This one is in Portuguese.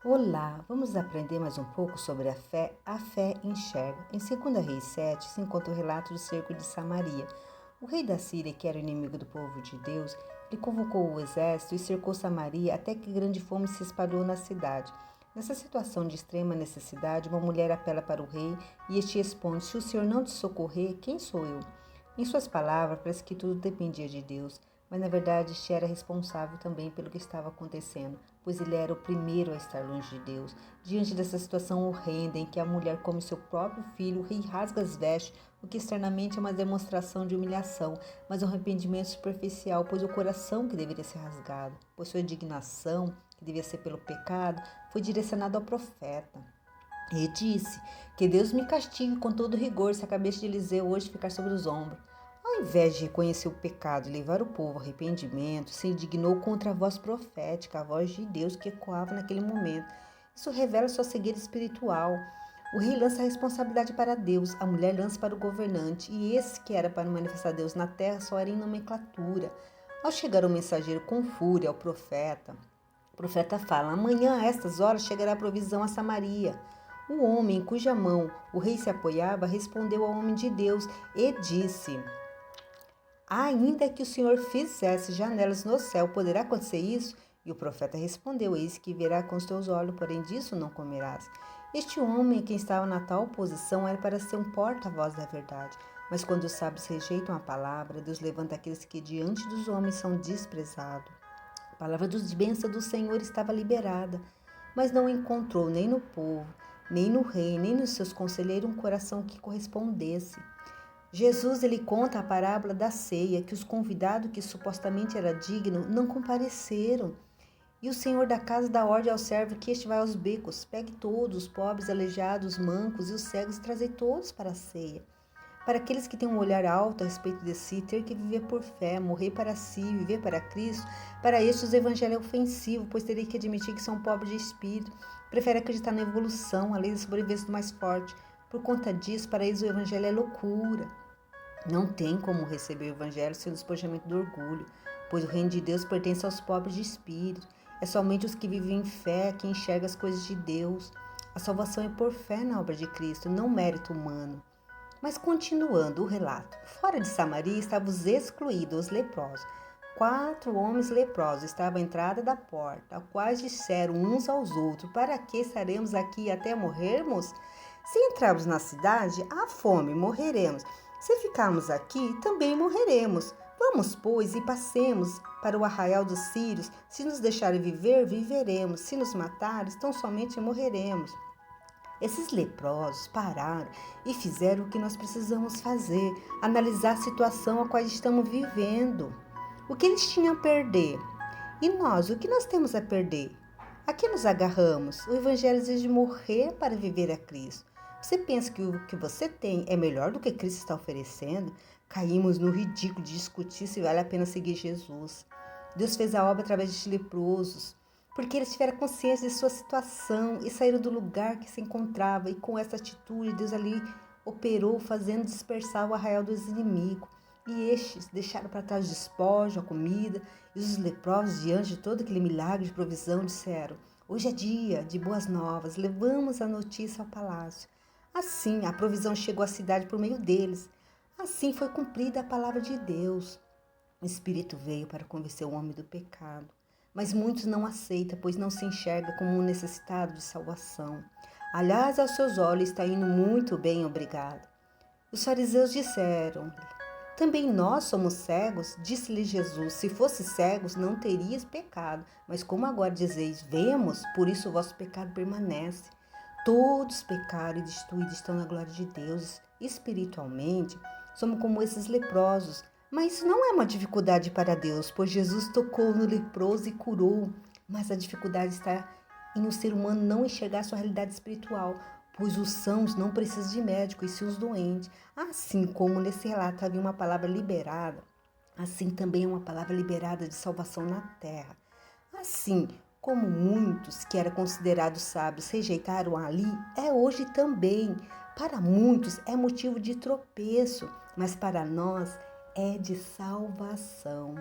Olá, vamos aprender mais um pouco sobre a fé. A fé enxerga. Em 2 Reis 7 se encontra o relato do cerco de Samaria. O rei da Síria, que era inimigo do povo de Deus, ele convocou o exército e cercou Samaria até que grande fome se espalhou na cidade. Nessa situação de extrema necessidade, uma mulher apela para o rei e este responde: se o Senhor não te socorrer, quem sou eu? Em suas palavras, parece que tudo dependia de Deus, mas na verdade este era responsável também pelo que estava acontecendo, pois ele era o primeiro a estar longe de Deus. Diante dessa situação horrenda em que a mulher come seu próprio filho, o rei rasga as vestes, o que externamente é uma demonstração de humilhação, mas é um arrependimento superficial, pois o coração que deveria ser rasgado, pois sua indignação, que devia ser pelo pecado, foi direcionada ao profeta. E disse: que Deus me castigue com todo rigor se a cabeça de Eliseu hoje ficar sobre os ombros. Ao invés de reconhecer o pecado e levar o povo ao arrependimento, se indignou contra a voz profética, a voz de Deus que ecoava naquele momento. Isso revela sua cegueira espiritual. O rei lança a responsabilidade para Deus, a mulher lança para o governante, e esse que era para manifestar Deus na terra só era em nomenclatura. Ao chegar o mensageiro com fúria ao profeta, o profeta fala: amanhã a estas horas chegará a provisão a Samaria. O homem em cuja mão o rei se apoiava respondeu ao homem de Deus e disse: ainda que o Senhor fizesse janelas no céu, poderá acontecer isso? E o profeta respondeu: eis que verá com os teus olhos, porém disso não comerás. Este homem, quem estava na tal posição, era para ser um porta-voz da verdade. Mas quando os sábios rejeitam a palavra, Deus levanta aqueles que diante dos homens são desprezados. A palavra de bênção do Senhor estava liberada, mas não encontrou nem no povo, nem no rei, nem nos seus conselheiros um coração que correspondesse. Jesus ele conta a parábola da ceia, que os convidados que supostamente era digno não compareceram. E o senhor da casa dá ordem ao servo que este vai aos becos, pegue todos, os pobres, aleijados, mancos e os cegos, e trazei todos para a ceia. Para aqueles que têm um olhar alto a respeito de si, ter que viver por fé, morrer para si, viver para Cristo, para estes o evangelho é ofensivo, pois terei que admitir que são pobres de espírito, preferem acreditar na evolução, a lei da sobrevivência do mais forte. Por conta disso, para eles o evangelho é loucura. Não tem como receber o evangelho sem o despojamento do orgulho, pois o reino de Deus pertence aos pobres de espírito. É somente os que vivem em fé que enxergam as coisas de Deus. A salvação é por fé na obra de Cristo, não mérito humano. Mas continuando o relato, fora de Samaria estavam os excluídos, os leprosos. 4 homens leprosos estavam à entrada da porta, a quais disseram uns aos outros: para que estaremos aqui até morrermos? Se entrarmos na cidade, há fome, morreremos. Se ficarmos aqui, também morreremos. Vamos, pois, e passemos para o arraial dos sírios. Se nos deixarem viver, viveremos. Se nos matarem, tão somente morreremos. Esses leprosos pararam e fizeram o que nós precisamos fazer, analisar a situação a qual estamos vivendo. O que eles tinham a perder? E nós, o que nós temos a perder? A que nos agarramos? O Evangelho exige morrer para viver a Cristo. Você pensa que o que você tem é melhor do que Cristo está oferecendo? Caímos no ridículo de discutir se vale a pena seguir Jesus. Deus fez a obra através de leprosos, porque eles tiveram consciência de sua situação e saíram do lugar que se encontrava, e com essa atitude Deus ali operou, fazendo dispersar o arraial dos inimigos. E estes deixaram para trás o despojo, a comida, e os leprosos, diante de todo aquele milagre de provisão, disseram: hoje é dia de boas novas, levamos a notícia ao palácio. Assim, a provisão chegou à cidade por meio deles. Assim foi cumprida a palavra de Deus. O Espírito veio para convencer o homem do pecado, mas muitos não aceitam, pois não se enxerga como um necessitado de salvação. Aliás, aos seus olhos está indo muito bem, obrigado. Os fariseus disseram: também nós somos cegos? Disse-lhe Jesus: se fosse cegos, não terias pecado, mas como agora dizeis, vemos, por isso o vosso pecado permanece. Todos pecaram e destruídos estão na glória de Deus. Espiritualmente, somos como esses leprosos. Mas isso não é uma dificuldade para Deus, pois Jesus tocou no leproso e curou. Mas a dificuldade está em o ser humano não enxergar sua realidade espiritual, pois os sãos não precisam de médico, e sim os doentes. Assim como nesse relato havia uma palavra liberada, assim também é uma palavra liberada de salvação na terra. Assim como muitos que eram considerados sábios rejeitaram ali, é hoje também. Para muitos é motivo de tropeço, mas para nós é de salvação.